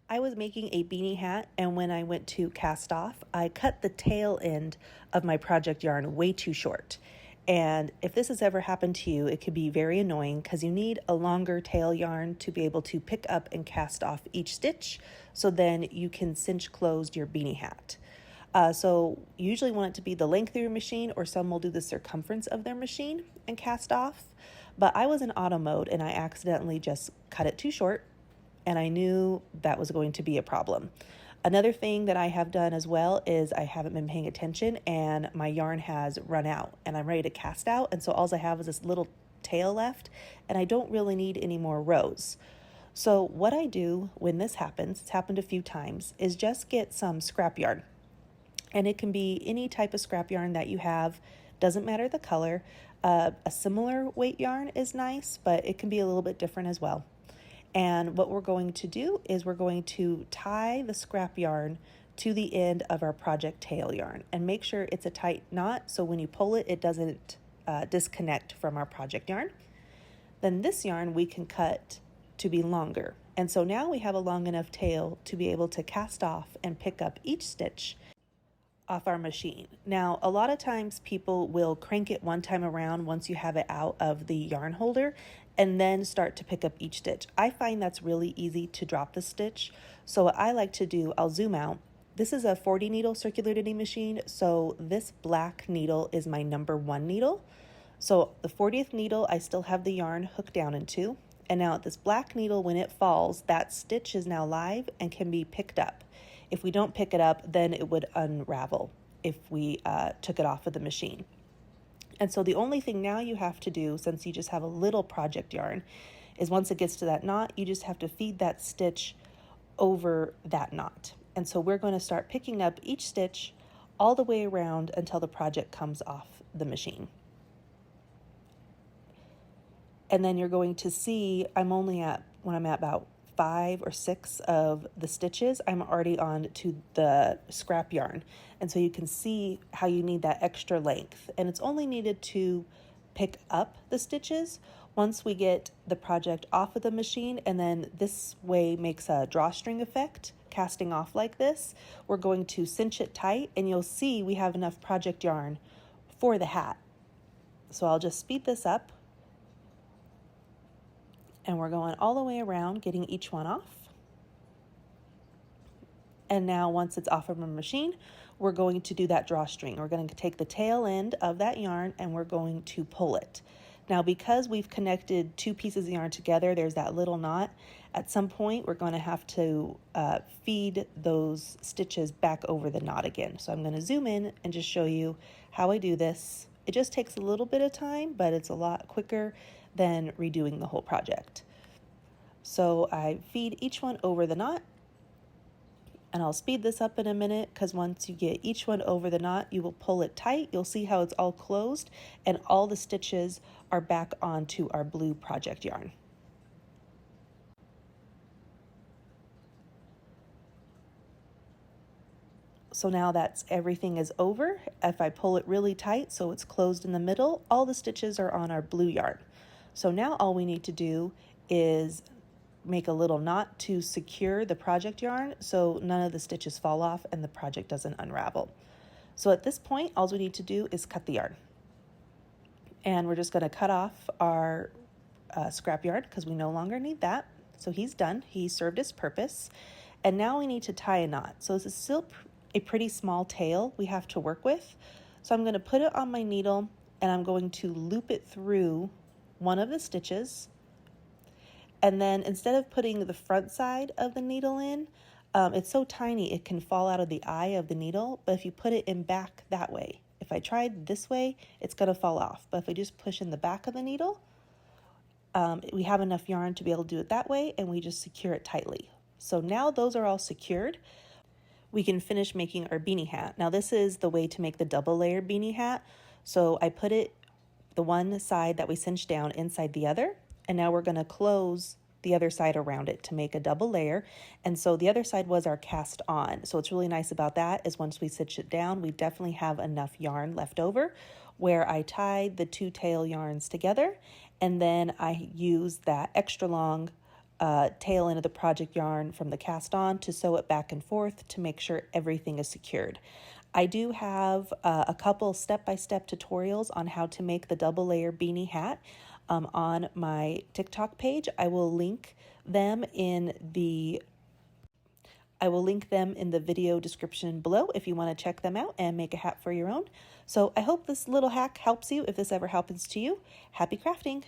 I was making a beanie hat, and when I went to cast off, I cut the tail end of my project yarn way too short. And if this has ever happened to you, it could be very annoying because you need a longer tail yarn to be able to pick up and cast off each stitch, so then you can cinch closed your beanie hat. So you usually want it to be the length of your machine, or some will do the circumference of their machine and cast off. But I was in auto mode and I accidentally just cut it too short, and I knew that was going to be a problem. Another thing that I have done as well is I haven't been paying attention and my yarn has run out and I'm ready to cast out, and so all I have is this little tail left and I don't really need any more rows. So what I do when this happens, it's happened a few times, is just get some scrap yarn. And it can be any type of scrap yarn that you have, doesn't matter the color. A similar weight yarn is nice, but it can be a little bit different as well. And what we're going to do is we're going to tie the scrap yarn to the end of our project tail yarn and make sure it's a tight knot so when you pull it, it doesn't disconnect from our project yarn. Then this yarn we can cut to be longer. And so now we have a long enough tail to be able to cast off and pick up each stitch off our machine. Now, a lot of times people will crank it one time around once you have it out of the yarn holder and then start to pick up each stitch. I find that's really easy to drop the stitch. So what I like to do, I'll zoom out. This is a 40 needle circular knitting machine. So this black needle is my number 1 needle. So the 40th needle, I still have the yarn hooked down into. And now at this black needle, when it falls, that stitch is now live and can be picked up. If we don't pick it up, then it would unravel if we took it off of the machine. And so the only thing now you have to do, since you just have a little project yarn, is once it gets to that knot, you just have to feed that stitch over that knot. And so we're going to start picking up each stitch all the way around until the project comes off the machine. And then you're going to see when I'm at about 5 or 6 of the stitches, I'm already on to the scrap yarn. And so you can see how you need that extra length. And it's only needed to pick up the stitches once we get the project off of the machine. And then this way makes a drawstring effect, casting off like this. We're going to cinch it tight and you'll see we have enough project yarn for the hat. So I'll just speed this up. And we're going all the way around, getting each one off. And now once it's off of our machine, we're going to do that drawstring. We're going to take the tail end of that yarn and we're going to pull it. Now, because we've connected 2 pieces of yarn together, there's that little knot. At some point, we're going to have to feed those stitches back over the knot again. So I'm going to zoom in and just show you how I do this. It just takes a little bit of time, but it's a lot quicker than redoing the whole project. So I feed each one over the knot, and I'll speed this up in a minute because once you get each one over the knot, you will pull it tight. You'll see how it's all closed and all the stitches are back onto our blue project yarn. So now that's everything is over. If I pull it really tight so it's closed in the middle, all the stitches are on our blue yarn. So now all we need to do is make a little knot to secure the project yarn so none of the stitches fall off and the project doesn't unravel. So at this point, all we need to do is cut the yarn. And we're just going to cut off our scrap yarn because we no longer need that. So he's done. He served his purpose. And now we need to tie a knot. So this is still a pretty small tail we have to work with. So I'm going to put it on my needle and I'm going to loop it through one of the stitches. And then instead of putting the front side of the needle in, it's so tiny it can fall out of the eye of the needle. But if you put it in back that way, if I tried this way, it's going to fall off. But if I just push in the back of the needle, we have enough yarn to be able to do it that way, and we just secure it tightly. So now those are all secured. We can finish making our beanie hat. Now this is the way to make the double layer beanie hat. So I put it, the one side that we cinched down inside the other, and now we're going to close the other side around it to make a double layer. And so the other side was our cast on. So what's really nice about that is once we cinch it down, we definitely have enough yarn left over where I tied the 2 tail yarns together, and then I used that extra long tail end of the project yarn from the cast on to sew it back and forth to make sure everything is secured. I do have a couple step-by-step tutorials on how to make the double layer beanie hat on my TikTok page. I will link them in the video description below if you want to check them out and make a hat for your own. So I hope this little hack helps you if this ever happens to you. Happy crafting!